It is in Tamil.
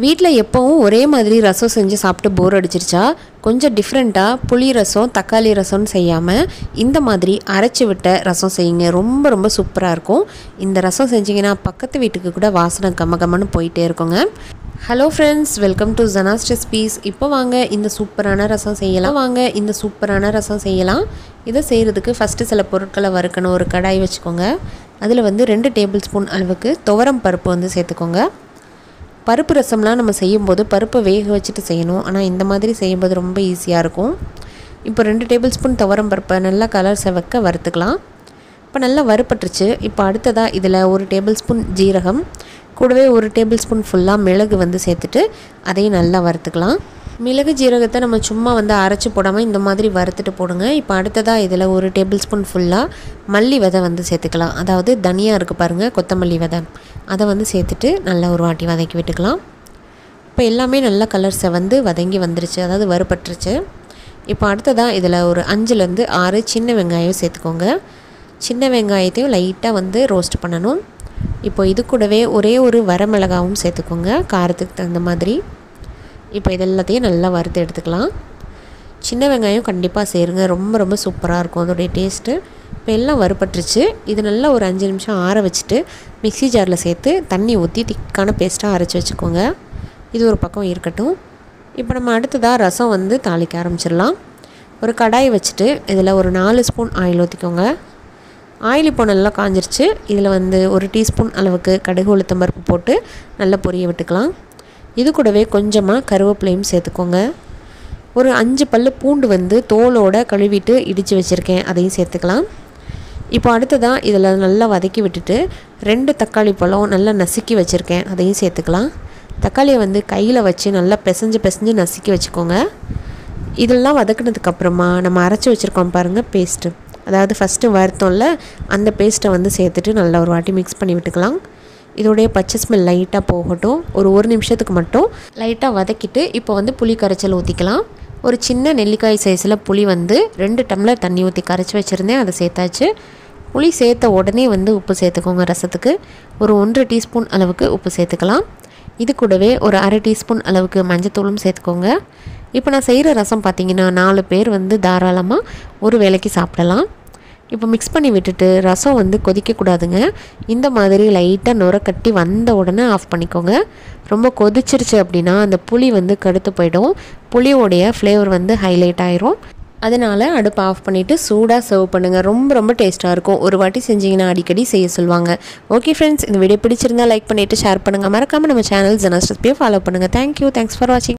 வீட்டில் எப்போவும் ஒரே மாதிரி ரசம் செஞ்சு சாப்பிட்டு போர் அடிச்சிருச்சா கொஞ்சம் டிஃப்ரெண்ட்டாக புளி ரசம் தக்காளி ரசம்னு செய்யாமல் இந்த மாதிரி அரைச்சி விட்ட ரசம் செய்யுங்க. ரொம்ப ரொம்ப சூப்பராக இருக்கும். இந்த ரசம் செஞ்சிங்கன்னா பக்கத்து வீட்டுக்கு கூட வாசனை கம்மன்னு போயிட்டே இருக்குங்க. Hello friends, welcome to Janas recipes. இப்போ வாங்க இந்த சூப்பரான ரசம் செய்யலாம். இதை செய்கிறதுக்கு ஃபஸ்ட்டு சில பொருட்களை வறுக்கணும். ஒரு கடாய் வச்சுக்கோங்க. அதில் 2 டேபிள் ஸ்பூன் அளவுக்கு துவரம் பருப்பு சேர்த்துக்கோங்க. பருப்பு ரசம்லாம் நம்ம செய்யும்போது பருப்பை வேக வச்சுட்டு செய்யணும். ஆனால் இந்த மாதிரி செய்யும்போது ரொம்ப ஈஸியாக இருக்கும். இப்போ 2 டேபிள் ஸ்பூன் துவரம் பருப்பை நல்லா கலர் செவக்க வறுத்துக்கலாம். இப்போ நல்லா வறுப்பட்டுருச்சு. இப்போ அடுத்ததாக இதில் 1 டேபிள் ஸ்பூன் ஜீரகம், கூடவே 1 டேபிள் ஸ்பூன் ஃபுல்லாக மிளகு சேர்த்துட்டு அதையும் நல்லா வறுத்துக்கலாம். மிளகு ஜீரகத்தை நம்ம சும்மா அரைச்சி போடாமல் இந்த மாதிரி வறுத்துட்டு போடுங்க. இப்போ அடுத்ததாக இதில் 1 டேபிள் ஸ்பூன் ஃபுல்லாக மல்லி விதை சேர்த்துக்கலாம். அதாவது தனியாக இருக்குது பாருங்கள், கொத்தமல்லி விதை, அதை சேர்த்துட்டு நல்லா ஒரு வாட்டி வதக்கி விட்டுக்கலாம். இப்போ எல்லாமே நல்லா கலர் செவந்து வதங்கி வந்துருச்சு, அதாவது வறுப்பட்டுருச்சு. இப்போ அடுத்ததாக இதில் ஒரு 5லேருந்து 6 சின்ன வெங்காயம் சேர்த்துக்கோங்க. சின்ன வெங்காயத்தையும் லைட்டாக ரோஸ்ட் பண்ணணும். இப்போ இது கூடவே ஒரே ஒரு வரமிளகாவும் சேர்த்துக்கோங்க, காரத்துக்கு தகுந்த மாதிரி. இப்போ இதெல்லாத்தையும் நல்லா வறுத்து எடுத்துக்கலாம். சின்ன வெங்காயம் கண்டிப்பாக சேருங்க, ரொம்ப ரொம்ப சூப்பராக இருக்கும் அதோடைய டேஸ்ட்டு. இப்போ எல்லாம் வறுப்பட்டுருச்சு. இது நல்லா ஒரு 5 நிமிஷம் ஆற வச்சுட்டு மிக்ஸி ஜாரில் சேர்த்து தண்ணி ஊற்றி திக்கான பேஸ்ட்டாக அரைச்சி வச்சுக்கோங்க. இது ஒரு பக்கம் இருக்கட்டும். இப்போ நம்ம அடுத்ததாக ரசம் தாளிக்க ஆரம்பிச்சிடலாம். ஒரு கடாயை வச்சுட்டு இதில் ஒரு 4 ஸ்பூன் ஆயில் ஊற்றிக்கோங்க. ஆயில் இப்போ நல்லா காஞ்சிருச்சு. இதில் 1 டீஸ்பூன் அளவுக்கு கடுகு உளுத்தம் பருப்பு போட்டு நல்லா பொரிய விட்டுக்கலாம். இது கூடவே கொஞ்சமாக கருவேப்பிலையும் சேர்த்துக்கோங்க. ஒரு 5 பல்லு பூண்டு தோலோடு கழுவிட்டு இடித்து வச்சுருக்கேன், அதையும் சேர்த்துக்கலாம். இப்போ அடுத்ததாக இதில் நல்லா வதக்கி விட்டுட்டு 2 தக்காளி பழம் நல்லா நசுக்கி வச்சுருக்கேன், அதையும் சேர்த்துக்கலாம். தக்காளியை கையில் வச்சு நல்லா பிசைஞ்சு நசுக்கி வச்சுக்கோங்க. இதெல்லாம் வதக்கினதுக்கப்புறமா நம்ம அரைச்சி வச்சுருக்கோம் பாருங்கள் பேஸ்ட்டு, அதாவது ஃபஸ்ட்டு வறுத்தோம்ல அந்த பேஸ்ட்டை சேர்த்துட்டு நல்லா ஒரு வாட்டி மிக்ஸ் பண்ணி விட்டுக்கலாம். இதோடைய பச்சை ஸ்மெல் லைட்டாக போகட்டும். ஒரு 1 நிமிஷத்துக்கு மட்டும் லைட்டாக வதக்கிட்டு இப்போ புளி கரைச்சல் ஊற்றிக்கலாம். ஒரு சின்ன நெல்லிக்காய் சைஸில் புளி 2 டம்ளர் தண்ணி ஊற்றி கரைச்சி வச்சுருந்தேன், அதை சேர்த்தாச்சு. புளி சேர்த்த உடனே உப்பு சேர்த்துக்கோங்க. ரசத்துக்கு ஒரு 1 டீஸ்பூன் அளவுக்கு உப்பு சேர்த்துக்கலாம். இது கூடவே ஒரு 1/2 டீஸ்பூன் அளவுக்கு மஞ்சத்தூளும் சேர்த்துக்கோங்க. இப்போ நான் செய்கிற ரசம் பார்த்திங்கன்னா 4 பேர் தாராளமாக ஒரு வேளைக்கு சாப்பிடலாம். இப்போ மிக்ஸ் பண்ணி விட்டுட்டு ரசம் கொதிக்கக்கூடாதுங்க. இந்த மாதிரி லைட்டாக நுர கட்டி வந்த உடனே ஆஃப் பண்ணிக்கோங்க. ரொம்ப கொதிச்சிருச்சு அப்படின்னா அந்த புளி கடுத்து போயிடும், புளியோடைய ஃப்ளேவர் ஹைலைட் ஆயிரும். அதனால் அடுப்பை ஆஃப் பண்ணிவிட்டு சூடாக சர்வ் பண்ணுங்கள். ரொம்ப ரொம்ப டேஸ்ட்டாக இருக்கும். ஒரு வாட்டி செஞ்சிங்கன்னா அடிக்கடி செய்ய சொல்லுவாங்க. ஓகே ஃப்ரெண்ட்ஸ், இந்த வீடியோ பிடிச்சிருந்தால் லைக் பண்ணிவிட்டு ஷேர் பண்ணுங்கள். மறக்காமல் நம்ம சேனல் ஜனாஸ் ரெசிபியை ஃபாலோ பண்ணுங்கள். தேங்க்யூ, தேங்க்ஸ் ஃபார் வாட்சிங்.